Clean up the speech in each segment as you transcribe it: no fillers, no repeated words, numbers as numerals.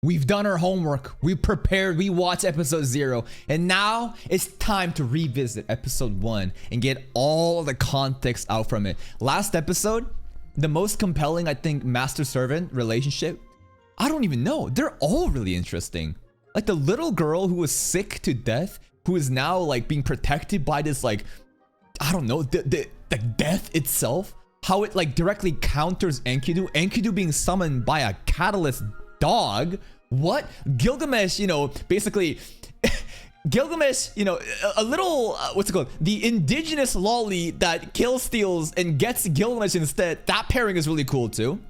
We've done our homework. We prepared. We watched episode 0. And now it's time to revisit episode 1 and get all the context out from it. Last episode, the most compelling, I think, master-servant relationship. I don't even know. They're all really interesting. Like the little girl who was sick to death, who is now like being protected by this like, I don't know, the death itself. How it like directly counters Enkidu. Enkidu being summoned by a catalyst dog. What? Gilgamesh, you know, basically Gilgamesh, you know, a little what's it called, the indigenous LOLI that kills, steals and gets Gilgamesh instead. That pairing is really cool too.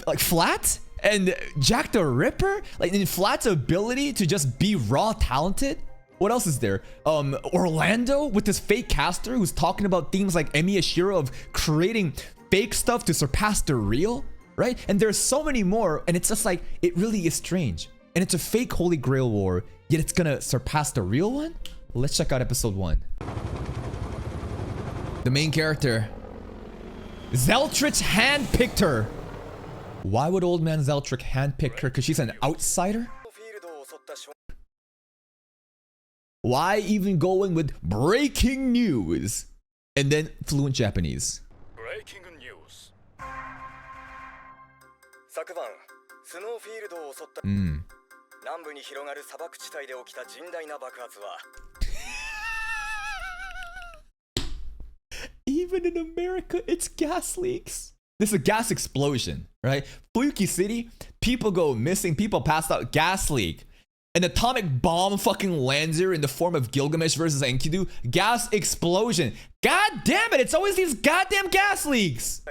Like Flat and Jack the Ripper, like in Flat's ability to just be raw talented. What else is there? Orlando with this fake caster who's talking about themes like Emi Ashiro of creating fake stuff to surpass the real. Right? And there's so many more, and it's just like, it really is strange. And it's a fake Holy Grail war, yet it's gonna surpass the real one? Let's check out episode 1. The main character. Zeltrich handpicked her. Why would old man Zeltrich handpick her? Because she's an outsider? Why even going with breaking news? And then fluent Japanese. Breaking news. 昨晩スノーフィールドを襲った南部に広がる砂漠地帯で起きた甚大な爆発は Even in America, it's gas leaks. This is a gas explosion, right? Fuyuki City, people go missing, people passed out, gas leak. An atomic bomb fucking lands here in the form of Gilgamesh versus Enkidu. Gas explosion. God damn it, it's always these goddamn gas leaks.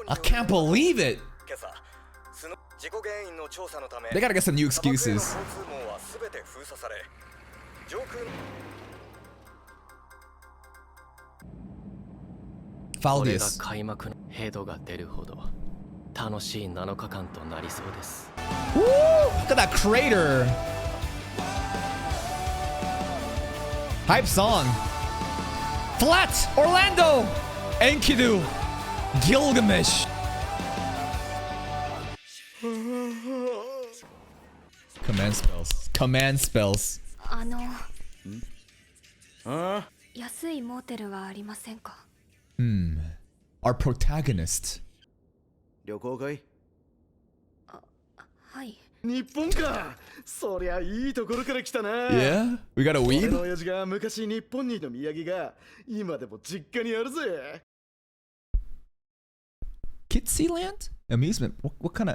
I can't believe it. They gotta get some new excuses. Faldius. Woo! Look at that crater. Hype song. Flat, Orlando, Enkidu, Gilgamesh. Command spells. Command spells. 安いモーテルはありませんか? Our protagonist. 旅行かい? はい。日本か。そりゃいいところから来たな。Yeah, we got a weed. 俺の親父が昔日本にいた土産が今でも実家にあるぜ。Kitsy Land? Amusement. What kind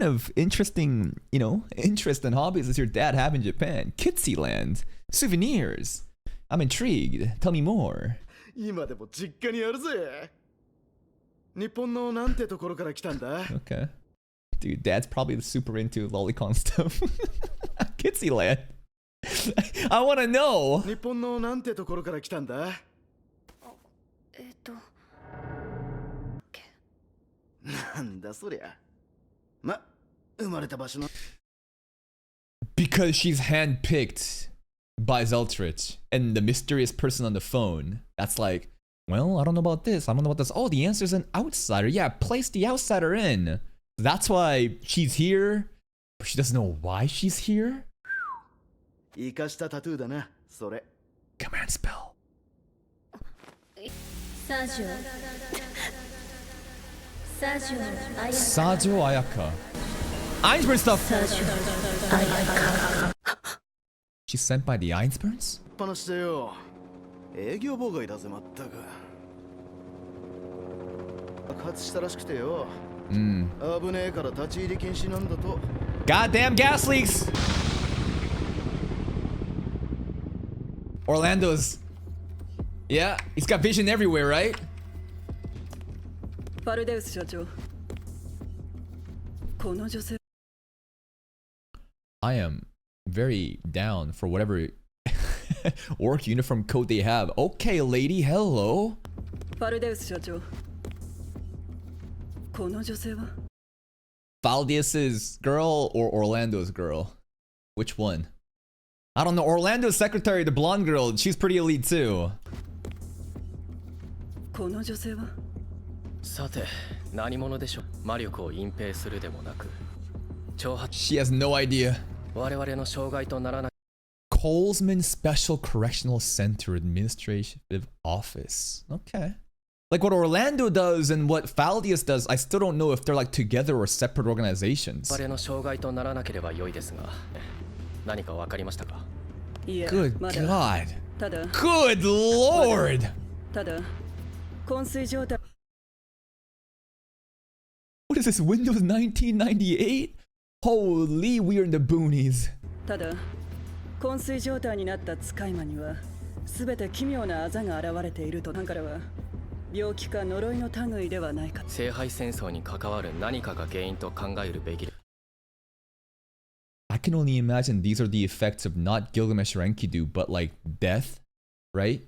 of interesting, you know, interest and hobbies does your dad have in Japan? Kitsy Land. Souvenirs. I'm intrigued. Tell me more. 今でも実家にあるぜ。日本のなんてところから来たんだ? Okay. Dude, dad's probably super into lolicon stuff. Kitsy Land. I want to know. 日本のなんてところから来たんだ? なんだそりゃ。ま、生まれた場所の。 Because she's handpicked by Zeltrich and the mysterious person on the phone. That's like, well, I don't know about this. I don't know about this. Oh, the answer's an outsider. Yeah, place the outsider in. That's why she's here, but she doesn't know why she's here. 生かしたタトゥーだな、それ。 Command spell. Sajo Ayaka. Einsburn stuff. She's sent by the Einsburns? 話してよ。営業妨害だぜまったく。爆発したらしくてよ。危ねえから立ち入り禁止なんだと。 Goddamn gas leaks! Orlando's. Yeah, he's got vision everywhere, right? I am very down for whatever work uniform code they have. Okay, lady, hello. Faldius's girl or Orlando's girl? Which one? I don't know. Orlando's secretary, the blonde girl, she's pretty elite too. さて何者でしょう。魔力を隠蔽するでもなく、挑発。 She has no idea. 我々の障害とならない。 Colesman Special Correctional Center Administrative Office. Okay. Like what Orlando does and what Faldius does, I still don't know if they're like together or separate organizations. 我々の障害とならなければ良いですが、何か分かりましたか？ Good God. Good Lord. ただ昏睡状態 What is this, Windows 1998? Holy, we're in the boonies. ただ昏睡状態になった使い魔には全て奇妙なあざが現れていると。だからは病気か呪いの類ではないか。聖杯戦争に関わる何かが原因と考えるべき。 I can only imagine these are the effects of not Gilgamesh or Enkidu, but like death, right?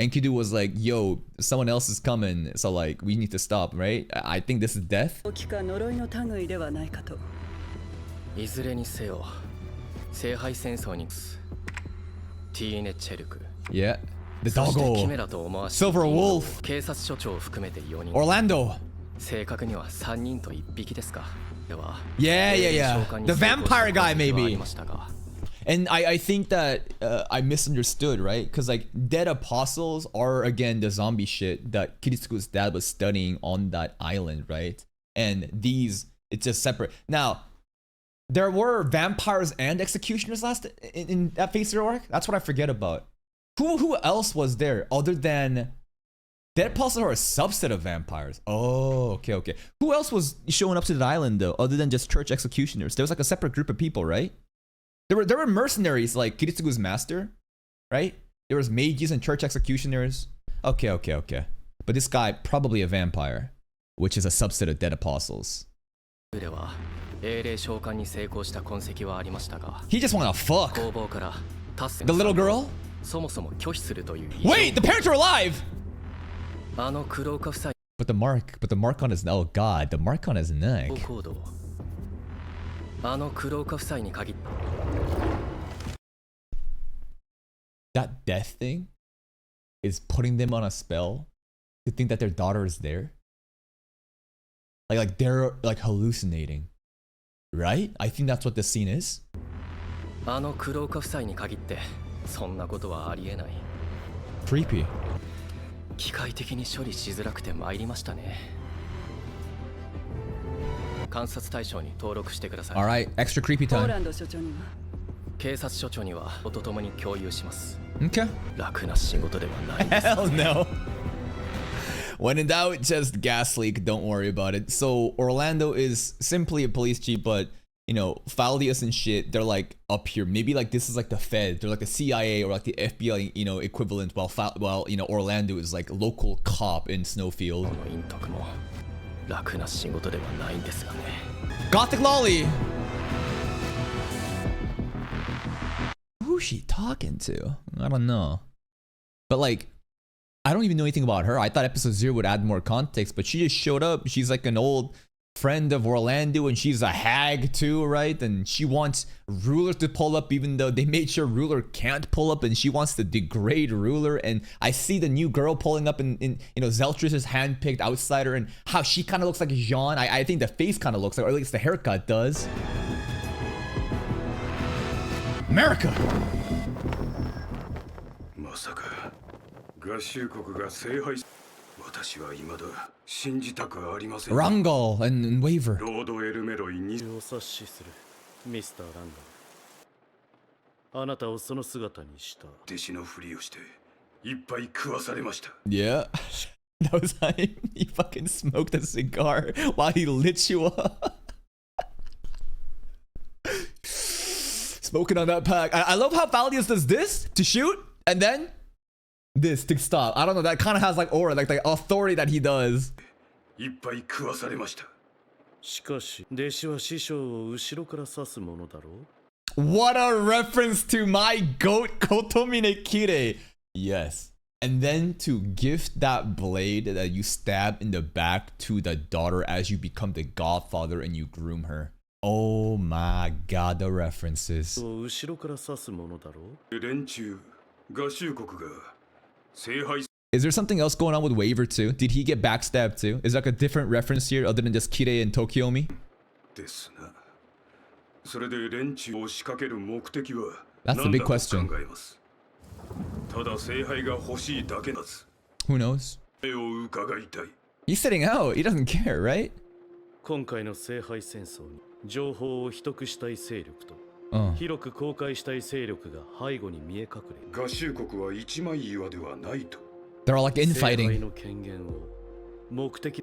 Enkidu was like, yo, someone else is coming, so like, we need to stop, right? I think this is death. 病気か呪いの類ではないかと。いずれにせよ、聖杯戦争にティーネ・チェルク。 Yeah. The そしてキ doggo. メラと思わし Silver Wolf. 警察署長を含めて4人。 Orlando. 正確には3人と1匹ですか。では、 Yeah, yeah, yeah. The vampire guy, maybe. ましたが。 And I think that I misunderstood, right? Because like dead apostles are again the zombie shit that Kiritsuku's dad was studying on that island, right? And these, it's just separate. Now, there were vampires and executioners last in that Phase 0 arc. That's what I forget about. Who else was there other than dead apostles are a subset of vampires? Oh, okay. Who else was showing up to the island though, other than just church executioners? There was like a separate group of people, right? There were mercenaries like Kiritsugu's master, right? There was mages and church executioners. Okay. But this guy, probably a vampire, which is a subset of dead apostles. では、英霊召喚に成功した痕跡はありましたが、 He just wanna fuck. 工房からタッセン The little girl? そもそも拒否するという。 Wait, the parents are alive! あの黒岡夫妻 But the mark on his, oh god, the mark on his neck. 行動。あの黒岡夫妻に限って。 That death thing is putting them on a spell to think that their daughter is there. Like they're like hallucinating, right? I think that's what the scene is. あの黒岡夫妻に限ってそんなことはありえない。 Creepy. 機械的に処理しづらくて参りましたね。観察対象に登録してください。 All right, extra creepy ポー time. ランド所長には警察署長には夫と共に共有します。 Okay. 楽な仕事ではないです。 Hell no. When in doubt, just gas leak. Don't worry about it. So Orlando is simply a police chief, but you know, Faldius and shit, they're like up here. Maybe like this is like the Fed. They're like the CIA or like the FBI, you know, equivalent. While you know, Orlando is like local cop in Snowfield. この陰徳も楽な仕事ではないんですがね。 Gothic Lolly. Who's she talking to? I don't know. But like, I don't even know anything about her. I thought episode 0 would add more context, but she just showed up. She's like an old friend of Orlando and she's a hag too, right? And she wants Ruler to pull up even though they made sure Ruler can't pull up and she wants to degrade Ruler. And I see the new girl pulling up in you know, Zeltrish's handpicked outsider and how she kind of looks like Jean. I think the face kind of looks like, or at least the haircut does. America! まさか合衆国が聖杯。私は未だ信じたくありません。 Rangal and Waver. ロードエルメロイにお察しするミスター・ランダル。あなたをその姿にした。弟子のふりをしていっぱい食わされました。 Yeah. That was him. He fucking smoked a cigar while he lit you up. Smoking on that pack. I love how Faldius does this to shoot and then this to stop. I don't know. That kind of has like aura, like the authority that he does. いっぱい食わされました。しかし弟子は師匠を後ろから刺すものだろう。 What a reference to my goat Kotomine Kire. Yes. And then to gift that blade that you stab in the back to the daughter as you become the godfather and you groom her. Oh my god, the references. 後ろから刺すものだろう。連中合衆国が聖杯 Is there something else going on with Waver too? Did he get backstabbed too? Is there like a different reference here other than just Kirei and Tokyomi? ですな。それで連中を仕掛ける目的は That's the 何 big だと question. 考えます。ただ聖杯が欲しいだけだず。 Who knows? 目を伺いたい。 He's sitting out. He doesn't care, right? 今回の聖杯戦争に情報を秘匿したい勢力と Oh. 広く公開したい勢力が背後に見え隠れ。合衆国は一枚岩ではないと。 They're all like 聖杯 infighting. の権限を目的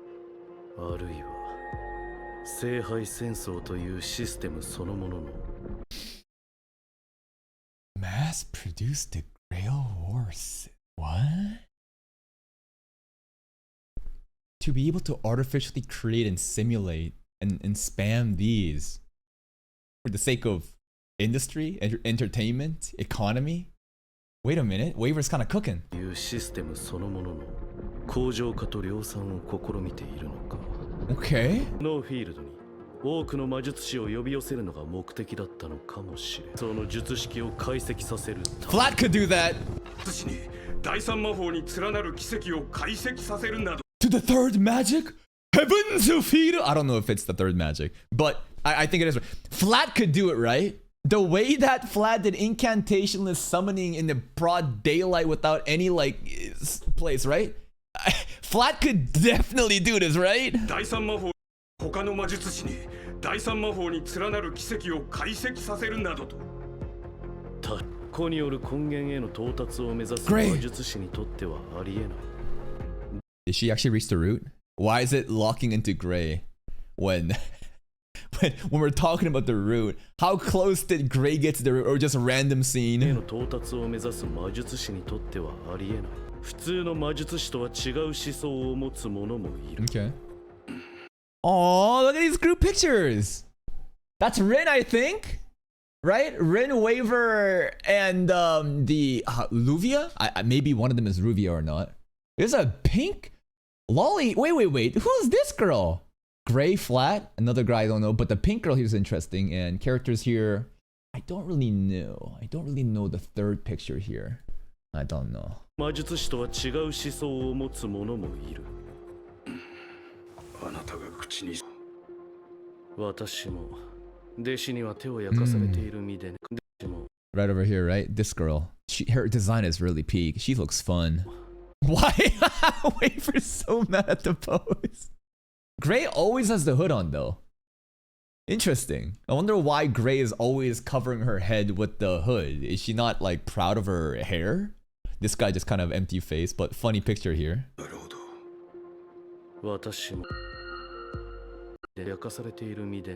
あるいは聖杯戦争というシステムそのものの Mass produced the Grail Wars. What? To be able to artificially create and simulate and spam these for the sake of industry, entertainment, economy? Wait a minute, Waver's kind of cooking. いうシステムそのものの工場化と量産を試みているのか。 Okay. ノーフィールドに多くの魔術師を呼び寄せるのが目的だったのかもしれん。その術式を解析させるため Flat could do that. 術師に第三魔法に連なる奇跡を解析させるなど。 To the third magic? Heavens of feed. I don't know if it's the third magic, but I think it is. Flat could do it, right? The way that Flat did incantationless summoning in the broad daylight without any like place, right? Flat could definitely do this, right? 第三魔法他の魔術師に第三魔法に連なる奇跡を解析させるなどと。他個による根源への到達を目指す Great. 魔術師にとってはありえない。 Did she actually reach the root? Why is it locking into gray when when we're talking about the root? How close did gray get to the root, or just a random へ scene? の到達を目指す魔術師にとってはありえない。普通の魔術師とは違う思想を持つ者もいる。 Okay. Oh, look at these group pictures. That's Rin, I think. Right? Rin, Waver, and the Luvia? Maybe one of them is Ruvia or not. There's a pink Lolly. Wait. Who's this girl? Gray Flat. Another guy I don't know. But the pink girl here is interesting. And characters here, I don't really know. I don't really know the third picture here. I don't know. 魔術師とは違う思想を持つ者もいる。あなたが口に。私も弟子には手を焼かされている身でね。弟子も Right over here, right? This girl. Her design is really peak. She looks fun. Why? Waver's so mad at the pose. Gray always has the hood on though. Interesting. I wonder why Gray is always covering her head with the hood. Is she not like proud of her hair? This guy just kind of empty face, but funny picture here. なるほど。私も焼かされている身で。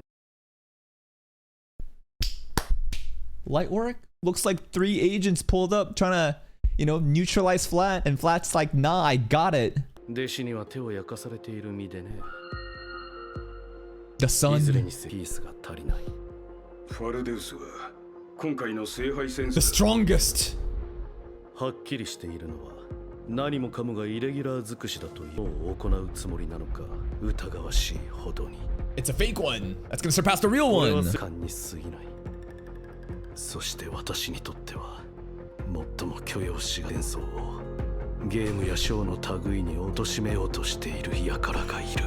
Light work? Looks like 3 agents pulled up trying to, neutralize Flat, and Flat's like, nah, I got it. 弟子には手を焼かされている身でね。 The いずれ sun. にせピースが足りない。ファルデウスは今回の聖杯戦 The 争 strongest. はっきりしているのは何もかもがイレギュラー尽くしだというのを行うつもりなのか疑わしいほどに。 It's a fake one. That's gonna surpass the real これは one. 勘に過ぎない。そして私にとっては最も許容しが戦争をゲームやショーの類に貶めようとしている輩がいる。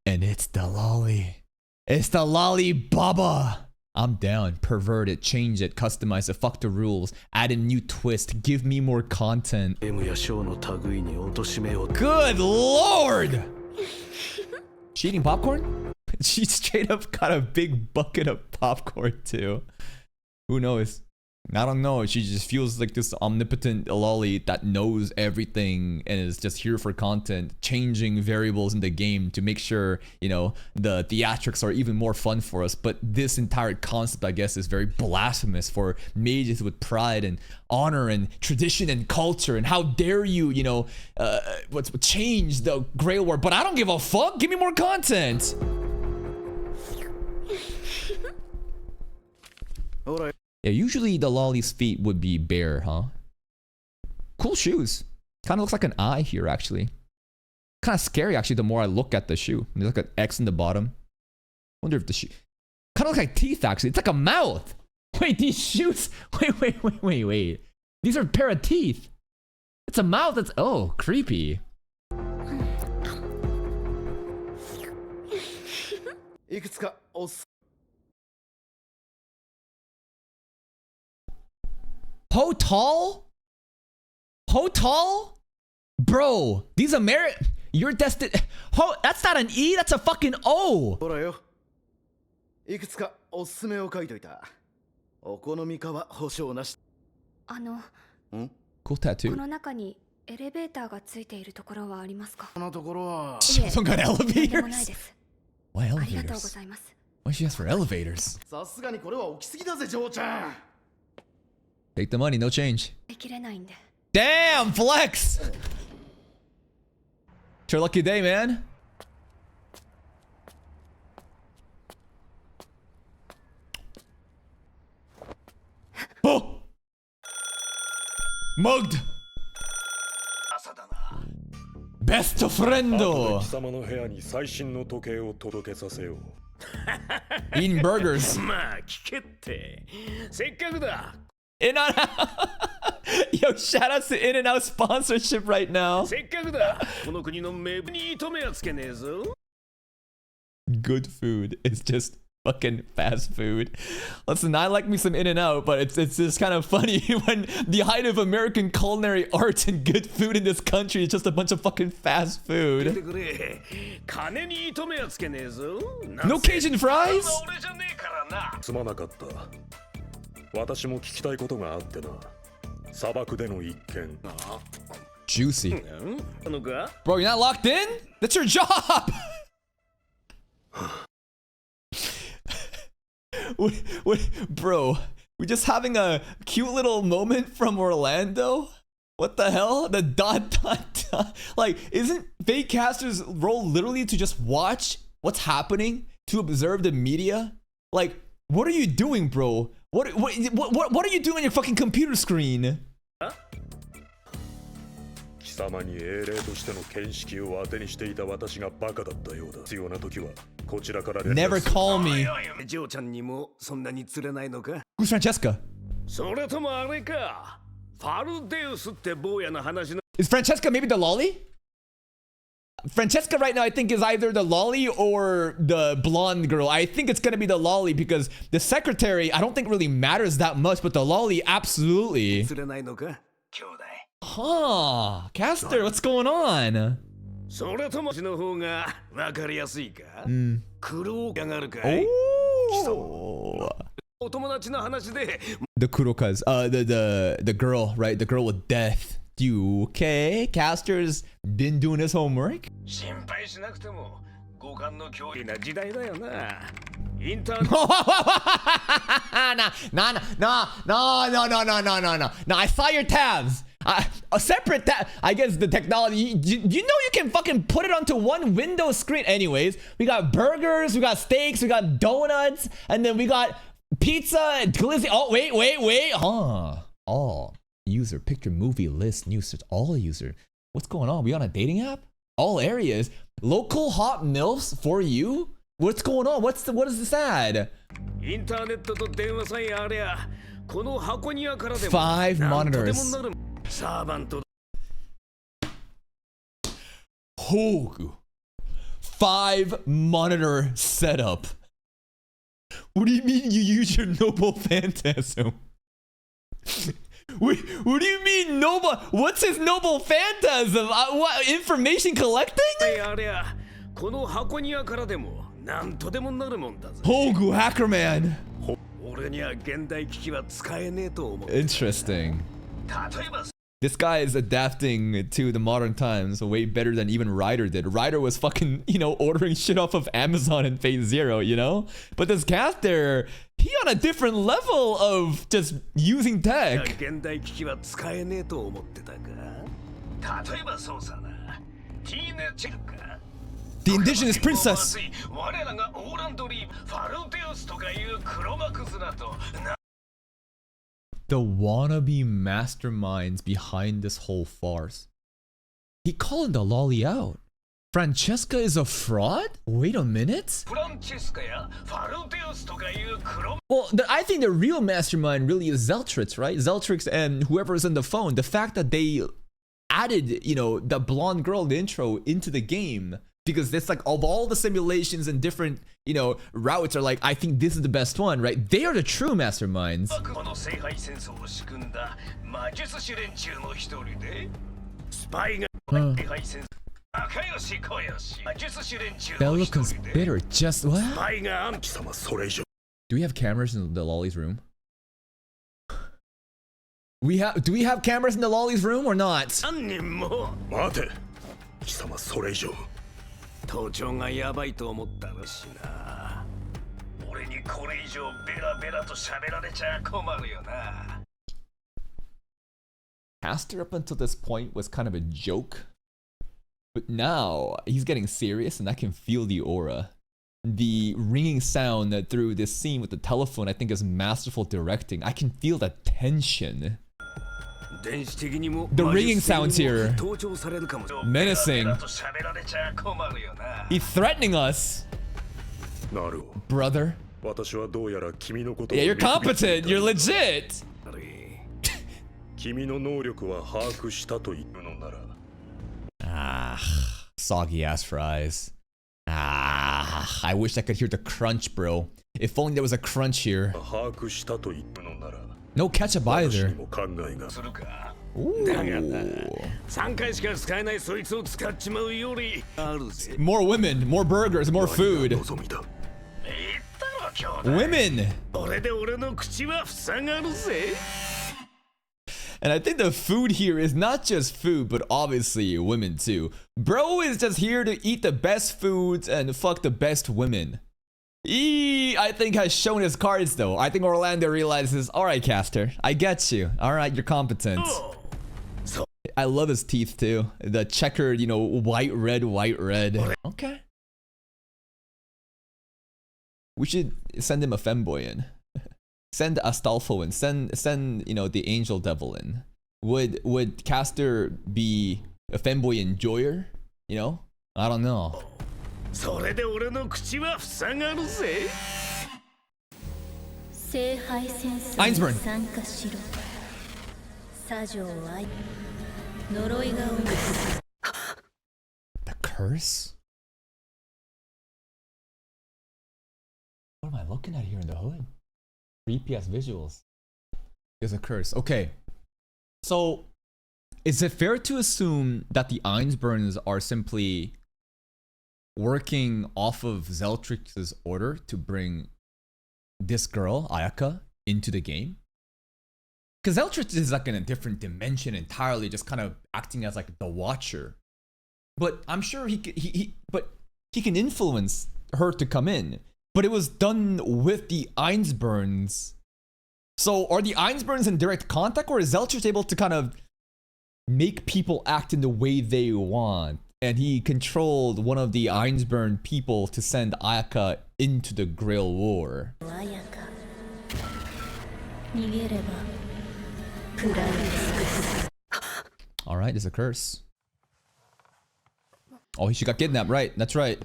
And it's the lolly. It's the lolly baba. I'm down. Pervert it, change it, customize it, fuck the rules, add a new twist, give me more content. ゲームやショーの類に貶めようと。 Good lord! She eating popcorn? She straight up got a big bucket of popcorn too. Who knows? I don't know. She just feels like this omnipotent lolly that knows everything and is just here for content, changing variables in the game to make sure, the theatrics are even more fun for us. But this entire concept, I guess, is very blasphemous for mages with pride and honor and tradition and culture. And how dare you, change the Grail War? But I don't give a fuck. Give me more content. All right. Yeah, usually the lolly's feet would be bare, huh? Cool shoes. Kind of looks like an eye here, actually. Kind of scary, actually, the more I look at the shoe. There's like an X in the bottom. Wonder if the shoe... Kind of looks like teeth, actually. It's like a mouth. Wait, these shoes... Wait. These are a pair of teeth. It's a mouth that's, oh, creepy. Ho tall? Ho tall? Bro, these American, you're destined. Ho, that's not an E, that's a fucking O. ほらよ。いくつかおすすめを書いといた。お好みかは保証なし。あの、 Cool こ tattoo. の中にエレベーターがついているところはありますか？このところは。いえ、 Some got なんでもない elevators. です。 Why ありがとうご elevators? ざいます。 Why she ask for elevators? さすがにこれは起きすぎだぜ、嬢ちゃん。 Take the money, no change. できれないんで。 Damn, flex! It's your lucky day, man. Oh! Mugged! 朝だな。 Best 貴 friendo! 様の部屋に最新の時計を届けさせよう。 Eating burgers. まあ聞けって。せっかくだ。 In and out. Yo, shout out to In and Out sponsorship right now. せっかくだ。この国の名物に糸目はつけねえぞ。 Good food is just fucking fast food. Listen, I like me some In and Out, but it's just kind of funny when the height of American culinary arts and good food in this country is just a bunch of fucking fast 出て food. くれ。金に糸目はつけねえぞ。 No Cajun fries? 俺じゃねえからな。すまなかった。私も聞きたいことがあってな。砂漠での一件。 Juicy. あのか Bro, you're not locked in? That's your job! Bro, we're just having a cute little moment from Orlando? What the hell? The dot. Like, isn't fake casters' role literally to just watch what's happening? To observe the media? Like, what are you doing, bro? What are you doing on your fucking computer screen? 貴様に英霊としての見識を当てにしていた私がバカだったようだ。必要な時はこちらから連絡 Never する。 call me. 嬢ちゃんにもそんなに釣れないのか Who's Francesca? それともあれか。ファルデウスって坊やの話の Is Francesca maybe the lolly? Francesca right now I think is either the lolly or the blonde girl. I think it's gonna be the lolly because the secretary I don't think really matters that much, but the lolly absolutely. 釣れないのか兄弟 Huh. Caster, what's going on? それともの方がわかりやすいか苦労やがるかい Oh. お友達の話で The Kurokas. The girl, right? The girl with death. You okay? Caster's been doing his homework. 心配しなくても五感の脅威な時代だよなインターネット No, I saw your tabs. A separate tab. I guess the technology. You know you can fucking put it onto one window screen. Anyways, we got burgers, we got steaks, we got donuts, and then we got pizza, glizzy. Oh, wait. Huh. All user picture movie list new search. All user. What's going on? We on a dating app? All areas. Local hot milfs for you? What's going on? What is this ad? インターネットと電話さえありゃこの箱庭からでも 5 なんとでも monitors. なるサーバント Hogu. 5 monitor setup. What do you mean you use your noble phantasm? What do you mean noble? What's his noble phantasm? What information collecting? ありゃこの箱庭からでもなんとでもなるもんだぜ Hogu Hackerman. 俺には現代機器は使えねえと思う Interesting. 例えば This guy is adapting to the modern times way better than even Ryder did. Ryder was fucking, ordering shit off of Amazon in Phase Zero, But this caster, he on a different level of just using tech. 現代機器は使えねえと思ってたか例えばそうさなティーネチェルか The indigenous princess. 我らがオーランドリーファルデウスとかいう黒幕面と The wannabe masterminds behind this whole farce. He calling the lolly out. Francesca is a fraud? Wait a minute. フランチェスカやファルデウスとかいう黒 Well, I think the real mastermind really is Zeltrix, right? Zeltrix and whoever is on the phone. The fact that they added, you know, the blonde girl in the intro into the game because it's like of all the simulations and different, you know, routes are like, I think this is the best one, right? They are the true masterminds. Fellow conspirator, just what? Do we have cameras in the LOLI's room? Do we have cameras in the LOLI's room or not? 待て貴様それ以上盗聴がやばいと思ったらしな俺にこれ以上ベラベラと喋られちゃ困るよな Caster up until this point was kind of a joke, but now he's getting serious and I can feel the aura. The ringing sound through this scene with the telephone I think is masterful directing. I can feel the tension. The ringing sounds here. Menacing. He's threatening us. Brother. Yeah, you're competent. You're legit. Ah, soggy ass fries. Ah, I wish I could hear the crunch, bro. If only there was a crunch here. No ketchup either. Ooh. More women, more burgers, more food. Women! And I think the food here is not just food, but obviously women too. Bro is just here to eat the best foods and fuck the best women. He, I think, has shown his cards though. I think Orlando realizes, alright, Caster, I get you. Alright, you're competent. I love his teeth too. The checkered, you know, white, red. Okay. We should send him a femboy in. Send Astolfo in. Send, you know, the angel devil in. Would Caster be a femboy enjoyer? You know? I don't know. Einsburn. The curse? What am I looking at here in the hood? Creepy ass visuals. There's a curse. Okay. So, is it fair to assume that the Einsburns are simply working off of Zeltrix's order to bring this girl, Ayaka, into the game? Because Zeltrix is like in a different dimension entirely, just kind of acting as like the watcher. But I'm sure he can influence her to come in. But it was done with the Einsburns. So are the Einsburns in direct contact, or is Zeltrix able to kind of make people act in the way they want? And he controlled one of the Einsburn people to send Ayaka into the Grail War. Alright, there's a curse. Oh, she got kidnapped, right? That's right.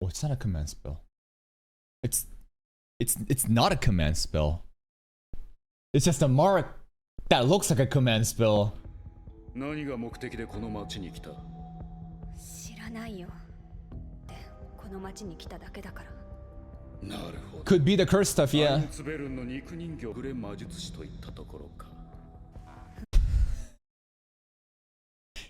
Oh, it's not a command spell. It's not a command spell. It's just a mark that looks like a command spell. Could be the curse stuff, yeah.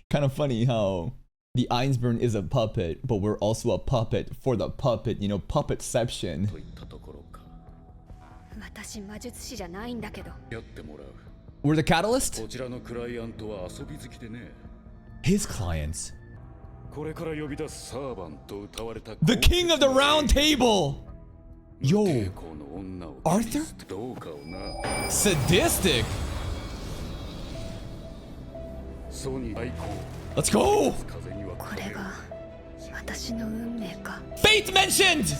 Kind of funny how the Einsburn is a puppet, but we're also a puppet for the puppet, you know, puppetception. We're the catalyst? His clients. The king of the round table! Yo, Arthur? Sadistic! Let's go! Fate mentioned!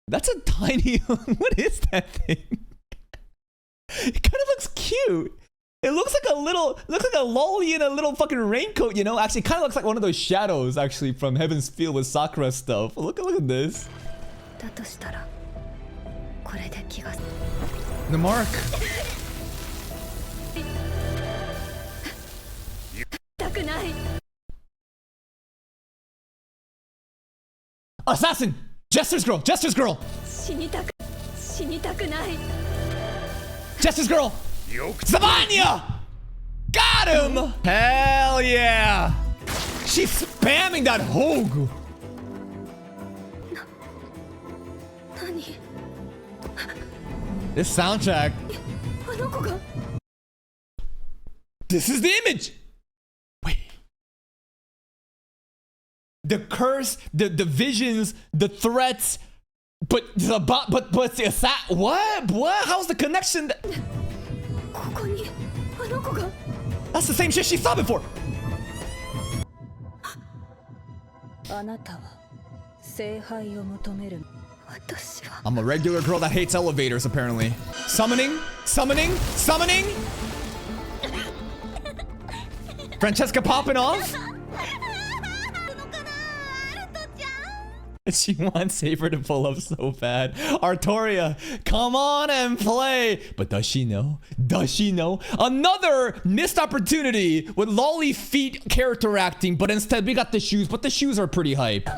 That's a tiny... What is that thing? It kind of looks cute. It looks like a lolly in a little fucking raincoat, you know? Actually, kind of looks like one of those shadows, actually, from Heaven's Field with Sakura stuff. Look at this. The mark. Assassin! Jester's girl! Jester's girl! Jester's girl! Savanya! Got him! Hell yeah! She's spamming that Hogu! This soundtrack. This is the image! Wait. The curse, the visions, the threats, but the assassin. What? How's the connection? That's the same shit she saw before. I'm a regular girl that hates elevators, apparently. Summoning. Francesca popping off. She wants Saber to pull up so bad. Artoria, come on and play. But does she know? Another missed opportunity with lolly feet character acting, but instead we got the shoes, but the shoes are pretty hype.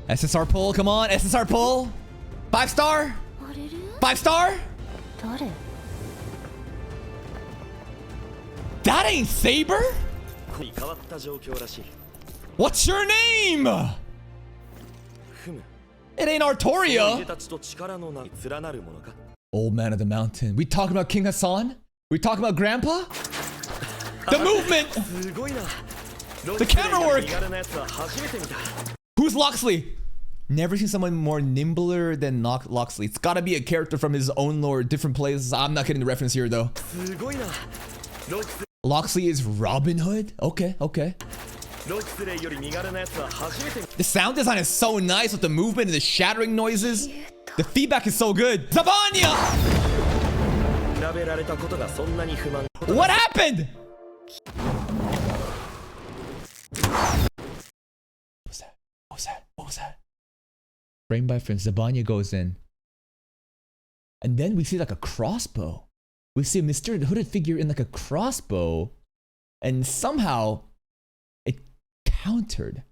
SSR pull, come on, SSR pull. 5-star? 5-star? That ain't Saber? What's your name? It ain't Artoria. Old man of the mountain. We talking about King Hassan? We talking about Grandpa? The movement! The camera work! Who's Loxley? Never seen someone more nimbler than Loxley. It's gotta be a character from his own lore, different places. I'm not getting the reference here though. Loxley is Robin Hood? Okay. The sound design is so nice with the movement and the shattering noises. The feedback is so good. Zabanya! What happened? What was that? Frame by frame, Zabanya goes in. And then we see like a crossbow. We see a mysterious hooded figure in like a crossbow. And somehow it countered.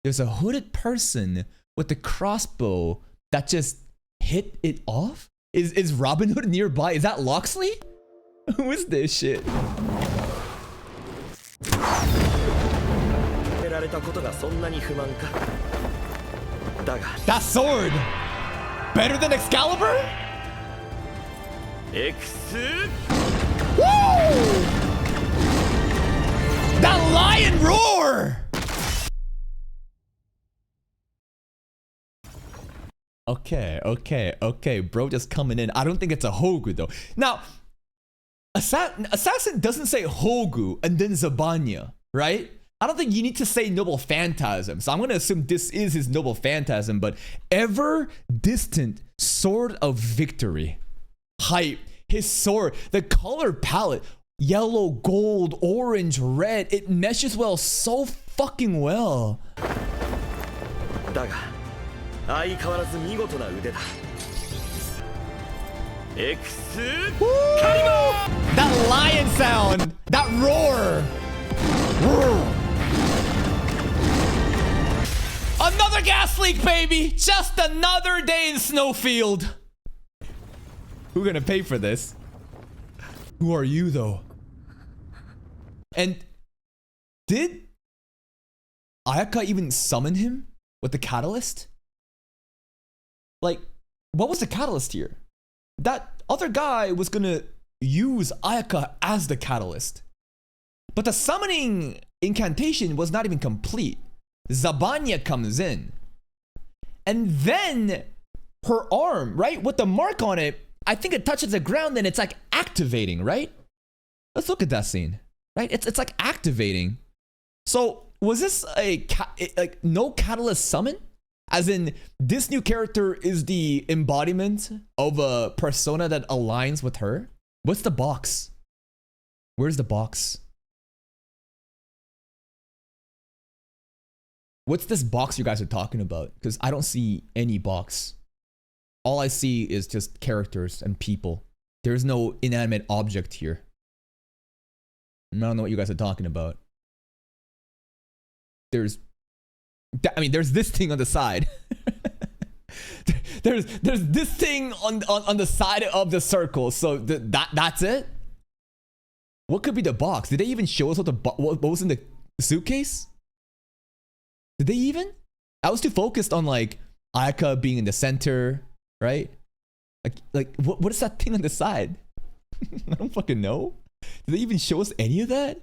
There's a hooded person with a crossbow that just hit it off? Is Robin Hood nearby? Is that Loxley? Who is this shit? That sword! Better than Excalibur? Woo! That lion roar! Okay. Bro just coming in. I don't think it's a Hogu though. Now, Assassin doesn't say Hogu and then Zabanya, right? I don't think you need to say Noble Phantasm. So I'm going to assume this is his Noble Phantasm, but ever distant sword of victory. Hype. His sword, the color palette, yellow, gold, orange, red. It meshes well so fucking well. That lion sound, that roar. Another gas leak, baby. Just another day in Snowfield. Who gonna pay for this? Who are you though? And did Ayaka even summon him with the catalyst? Like, what was the catalyst here? That other guy was gonna use Ayaka as the catalyst. But the summoning incantation was not even complete. Zabanya comes in. And then her arm, right? With the mark on it, I think it touches the ground and it's like activating, right? Let's look at that scene, right? It's like activating. So was this a like no catalyst summon? As in, this new character is the embodiment of a persona that aligns with her? What's the box? Where's the box? What's this box you guys are talking about? Because I don't see any box. All I see is just characters and people. There's no inanimate object here. I don't know what you guys are talking about. There's this thing on the side. there's this thing on the side of the circle. So that's it. What could be the box? Did they even show us what was in the suitcase? Did they even? I was too focused on like Ayaka being in the center, right? Like what is that thing on the side? I don't fucking know. Did they even show us any of that?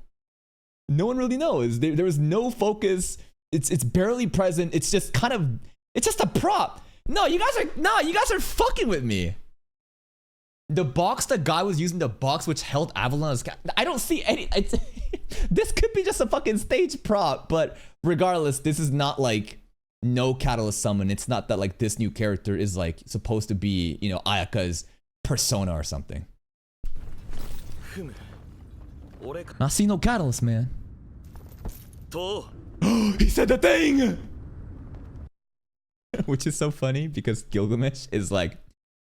No one really knows. There was no focus. It's barely present. It's just kind of, it's just a prop. No, you guys are fucking with me. The box the guy was using, the box which held Avalon's, I don't see any. This could be just a fucking stage prop, but regardless, this is not like no catalyst summon. It's not that like this new character is like supposed to be, you know, Ayaka's persona or something. I see no catalyst, man. He said the thing! Which is so funny because Gilgamesh is like,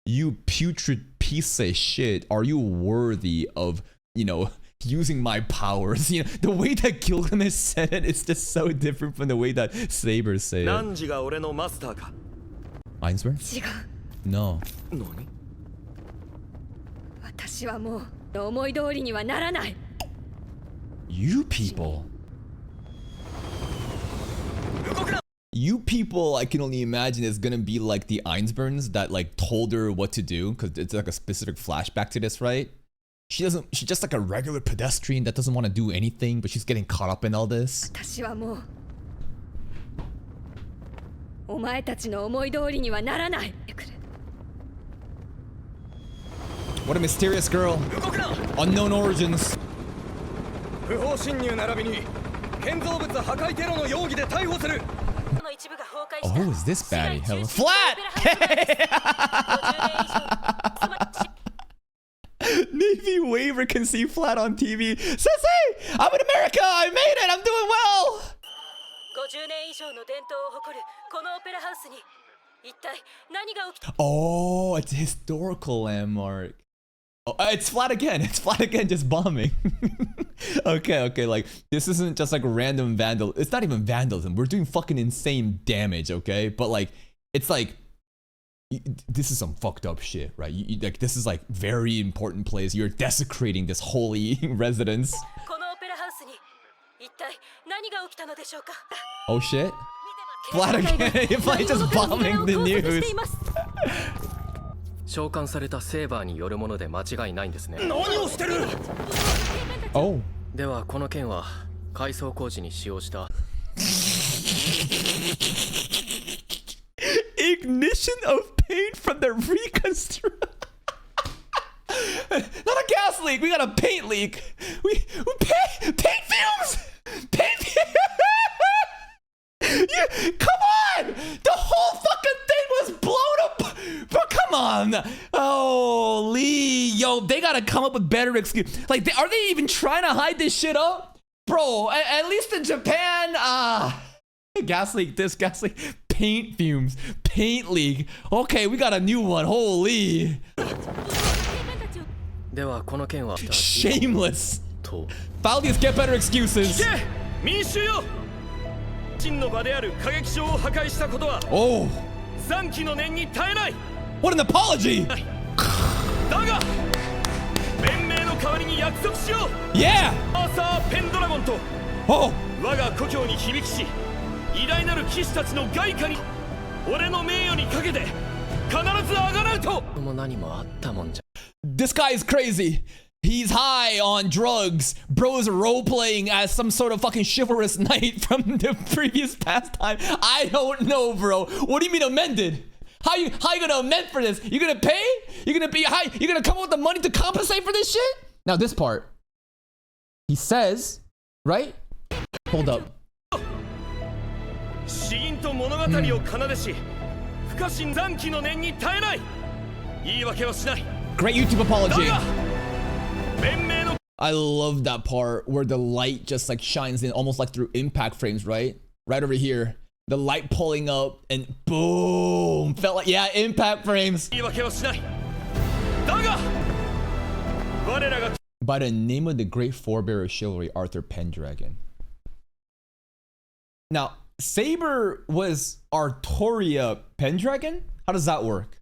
you putrid piece of shit, are you worthy of, you know, using my powers? You know, the way that Gilgamesh said it is just so different from the way that Saber said it. Ainsworth? No. You people. You people, I can only imagine is gonna be like the Ainsburns that like told her what to do, because it's like a specific flashback to this, right? She's just like a regular pedestrian that doesn't want to do anything, but she's getting caught up in all this. What a mysterious girl. Unknown origins. Oh, is this baddie? Hello. Flat! Navy waiver can see Flat on TV. Sissy! I'm in America! I made it! I'm doing well! Oh, it's a historical landmark. Oh, it's Flat again. It's Flat again, just bombing. Okay, like, this isn't just like random vandal. It's not even vandalism. We're doing fucking insane damage, okay? But like, it's like, this is some fucked up shit, right? Like, this is like very important place. You're desecrating this holy residence. Oh shit. Flat again. It's like just bombing the news. 召喚されたセーバーによるもので間違いないんですね。何をしてる? Oh. ではこの剣は改装工事に使用した Ignition of paint from the reconstruct. Not a gas leak. We got a paint leak. We paint fumes. Paint fumes. Come on! The whole fucking thing was blown up. Bro, come on. Oh, Lee. Yo, they gotta come up with better excuses. Like, are they even trying to hide this shit up? Bro, at least in Japan, gas leak, this gas leak. Paint fumes. Paint leak. Okay, we got a new one. Holy. Shameless. Faldius, get better excuses. Oh. What an apology! Yeah! Oh! This guy is crazy. He's high on drugs. Bro's role-playing as some sort of fucking chivalrous knight from the previous pastime. I don't know, bro. What do you mean amended? How you gonna amend for this? You gonna pay? You gonna come up with the money to compensate for this shit? Now this part. He says, right? Hold up. 詩吟と物語を奏でし、不可侵残機の念に耐えない。言い訳はしない。 Great YouTube apology. だが弁明の I love that part where the light just like shines in almost like through impact frames, right? Right over here. The light pulling up and boom. Felt like, yeah, impact frames. 言い訳はしない。だが我らが By the name of the great forebear of chivalry, Arthur Pendragon. Now, Saber was Artoria Pendragon? How does that work?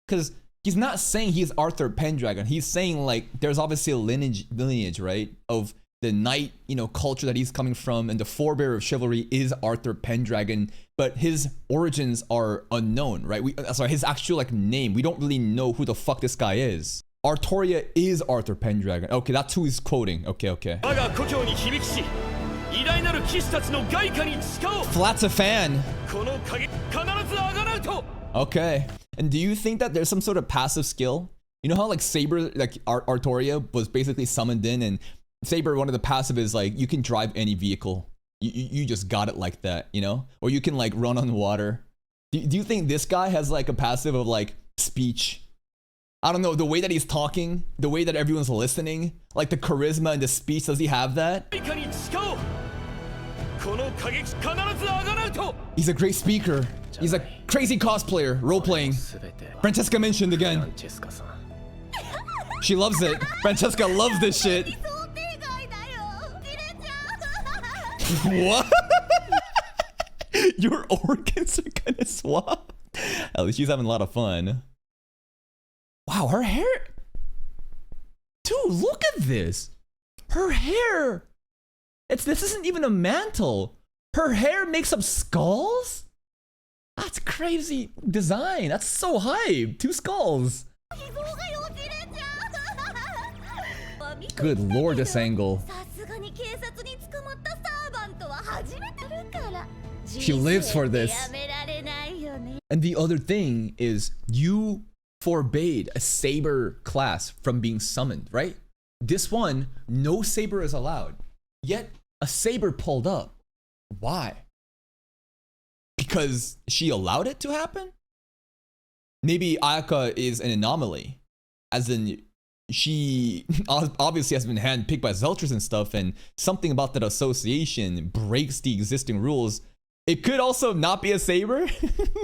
Because he's not saying he's Arthur Pendragon. He's saying like there's obviously a lineage, right? Of the knight, you know, culture that he's coming from, and the forebear of chivalry is Arthur Pendragon, but his origins are unknown, right? Sorry, his actual like name. We don't really know who the fuck this guy is. Artoria is Arthur Pendragon. Okay, that's who he's quoting. Okay. Flat's a fan. Okay. And do you think that there's some sort of passive skill? You know how like Saber, like Artoria was basically summoned in, and Saber, one of the passive is like you can drive any vehicle. You just got it like that, you know? Or you can like run on water. Do you think this guy has like a passive of like speech? I don't know, the way that he's talking, the way that everyone's listening, like the charisma and the speech, does he have that? He's a great speaker. He's a crazy cosplayer, role-playing. Francesca mentioned again. She loves it. Francesca loves this shit. What? Your organs are gonna swap? At least she's having a lot of fun. Wow, her hair. Dude, look at this. Her hair. This isn't even a mantle. Her hair makes up skulls? That's crazy design. That's so hype. 2 skulls. Good lord, this angle. She lives for this. And the other thing is, you forbade a Saber class from being summoned, right? This one, no Saber is allowed. Yet, a Saber pulled up. Why? Because she allowed it to happen? Maybe Ayaka is an anomaly. As in, she obviously has been handpicked by Zelters and stuff, and something about that association breaks the existing rules. It could also not be a Saber.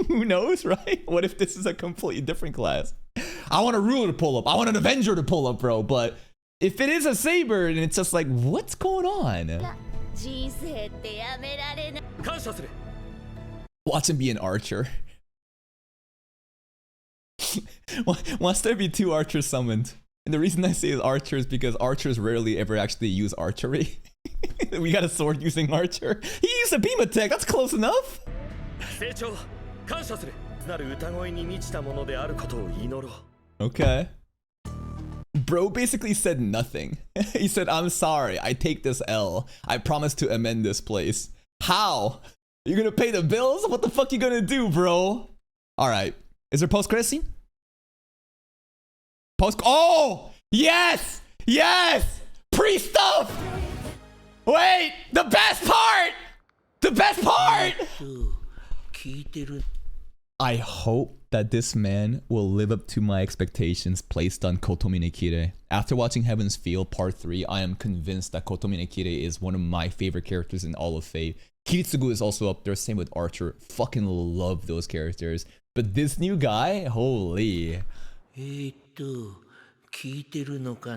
Who knows, right? What if this is a completely different class? I want a ruler to pull up. I want an Avenger to pull up, bro. But if it is a Saber, and it's just like, what's going on? Watch him be an archer. Wants there be 2 archers summoned. And the reason I say is archer is because archers rarely ever actually use archery. We got a sword using archer. He used a beam attack. That's close enough. Okay. Bro basically said nothing. He said, I'm sorry. I take this L. I promise to amend this place. How? You're gonna pay the bills? What the fuck you gonna do, bro? All right. Is there post-credit scene? Oh! Yes! Yes! Pre-stuff! Wait! The best part! The best part! I hope that this man will live up to my expectations placed on Kotomi Nekire. After watching Heaven's Feel Part 3, I am convinced that Kotomi Nekire is one of my favorite characters in all of Fate. Kiritsugu is also up there, same with Archer. Fucking love those characters. But this new guy, holy.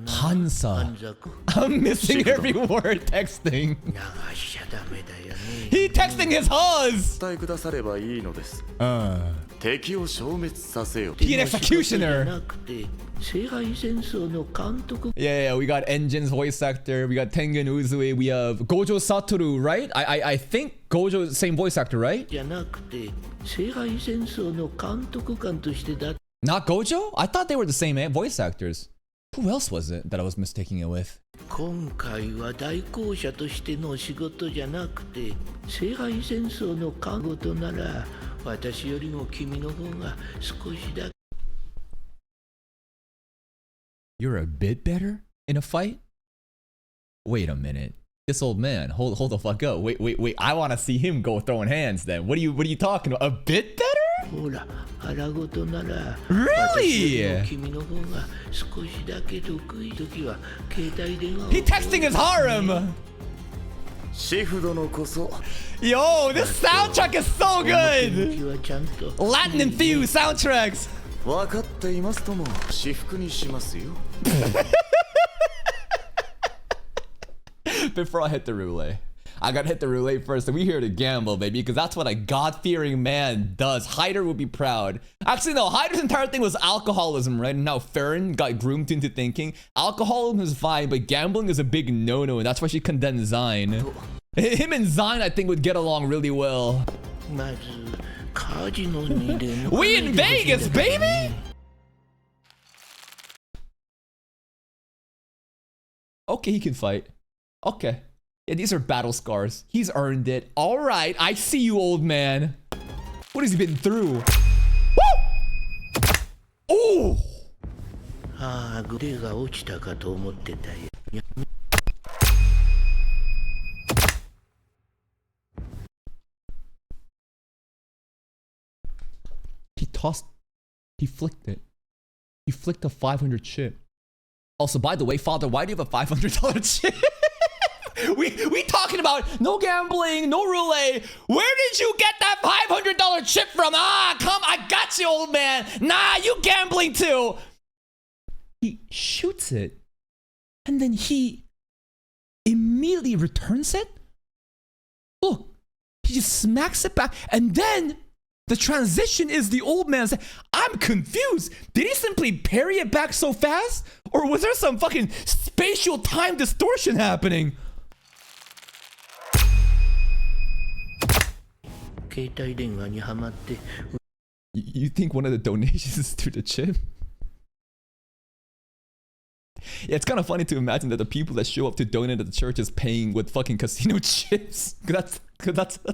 Hansa. I'm missing every word texting. He texting his huz! He an executioner. Yeah, we got Engin's voice actor, we got Tengen Uzui, we have Gojo Satoru, right? I think Gojo, same voice actor, right? Not Gojo? I thought they were the same voice actors. Who else was it that I was mistaking it with? You're a bit better in a fight? Wait a minute. This old man. Hold the fuck up. Wait. I want to see him go throwing hands then. What are you talking about? A bit better? Really? He texting his harem. Yo, this soundtrack is so good. Latin infused soundtracks. Before I hit the roulette, I gotta hit the roulette first, and we here to gamble, baby, because that's what a God-fearing man does. Hyder would be proud. Actually, no, Hyder's entire thing was alcoholism, right? And now Farron got groomed into thinking alcoholism is fine, but gambling is a big no-no, and that's why she condemned Zine. Him and Zine, I think, would get along really well. We in Vegas, baby! Okay, he can fight. Okay. Yeah, these are battle scars. He's earned it. All right, I see you, old man. What has he been through? Woo! Oh! He flicked it. He flicked a 500 chip. Also, by the way, Father, why do you have a $500 chip? we talking about no gambling, no roulette. Where did you get that $500 chip from? Ah, come, I got you, old man. Nah, you gambling too. He shoots it, and then he immediately returns it. Look, he just smacks it back, and then the transition is the old man saying, I'm confused. Did he simply parry it back so fast? Or was there some fucking spatial time distortion happening? You think one of the donations is to the chip? Yeah, it's kind of funny to imagine that the people that show up to donate at the church is paying with fucking casino chips. That's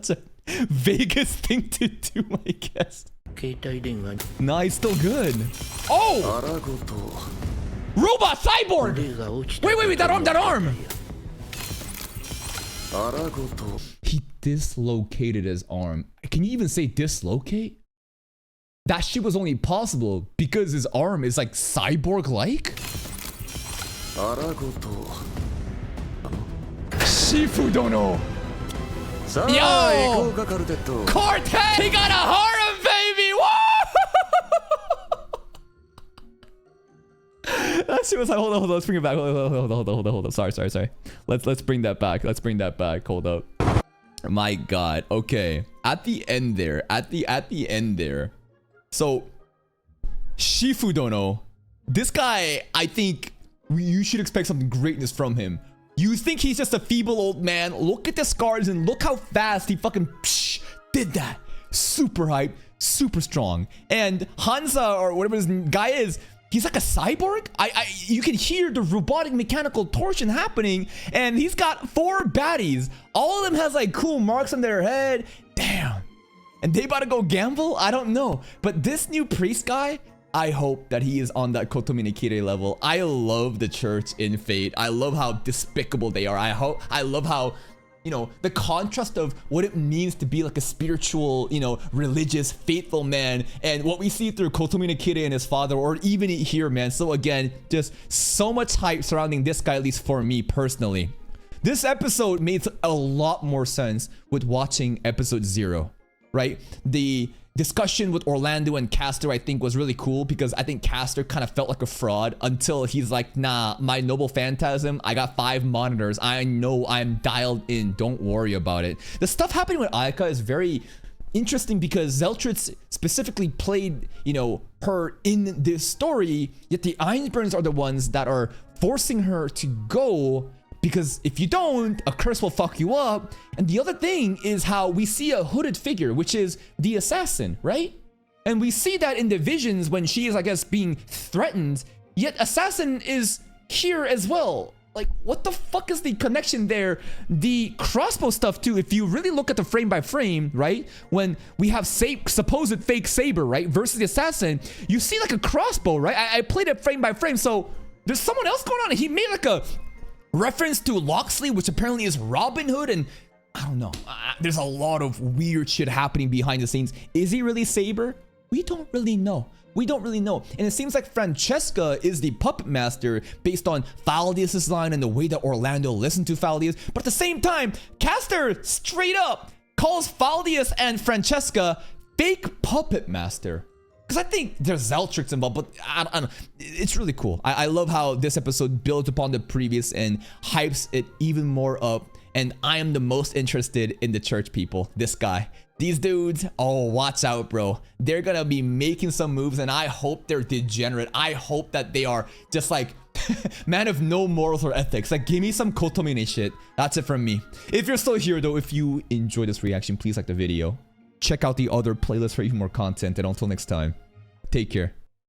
a Vegas thing to do, I guess. Nah, he's still good. Oh! Robot cyborg! Wait, that arm! He dislocated his arm. Can you even say dislocate? That shit was only possible because his arm is like cyborg-like? Shifu dono! Yo! Cortez! He got a harem, baby! Woo! That shit was like, hold on, let's bring it back. Hold on. Sorry. Let's bring that back. Hold up. My God. Okay. At the end there. So, Shifu dono. This guy, I think you should expect something greatness from him. You think he's just a feeble old man? Look at the scars and look how fast he fucking did that. Super hype, super strong. And Hansa, or whatever his guy is, he's like a cyborg. You can hear the robotic mechanical torsion happening, and he's got 4 baddies. All of them has like cool marks on their head. Damn. And they about to go gamble? I don't know. But this new priest guy, I hope that he is on that Kotomi no Kirei level. I love the church in Fate. I love how despicable they are. I love how, you know, the contrast of what it means to be like a spiritual, you know, religious, faithful man, and what we see through Kotomi no Kirei and his father, or even here, man. So again, just so much hype surrounding this guy, at least for me personally. This episode made a lot more sense with watching episode 0, right? The discussion with Orlando and Castor, I think, was really cool, because I think Castor kind of felt like a fraud until he's like, nah, my noble phantasm, I got 5 monitors, I know I'm dialed in, don't worry about it. The stuff happening with Ayaka is very interesting because Zeltritz specifically played, you know, her in this story, yet the Einburns are the ones that are forcing her to go, because if you don't, a curse will fuck you up. And the other thing is how we see a hooded figure, which is the assassin, right? And we see that in the visions when she is, I guess, being threatened, yet assassin is here as well. Like, what the fuck is the connection there? The crossbow stuff too, if you really look at the frame by frame, right? When we have supposed fake saber, right? Versus the assassin, you see like a crossbow, right? I played it frame by frame, so there's someone else going on. He made like a reference to Loxley, which apparently is Robin Hood, and I don't know. There's a lot of weird shit happening behind the scenes. Is he really Saber? We don't really know. We don't really know. And it seems like Francesca is the puppet master based on Faldius' line and the way that Orlando listened to Faldius. But at the same time, Caster straight up calls Faldius and Francesca fake puppet master. Because I think there's Zeltrix involved, but I don't know. It's really cool. I love how this episode builds upon the previous and hypes it even more up. And I am the most interested in the church people. This guy. These dudes, oh, watch out, bro. They're gonna be making some moves, and I hope they're degenerate. I hope that they are just like, man of no morals or ethics. Like, give me some Kotomine shit. That's it from me. If you're still here, though, if you enjoyed this reaction, please like the video. Check out the other playlist for even more content, and until next time, take care.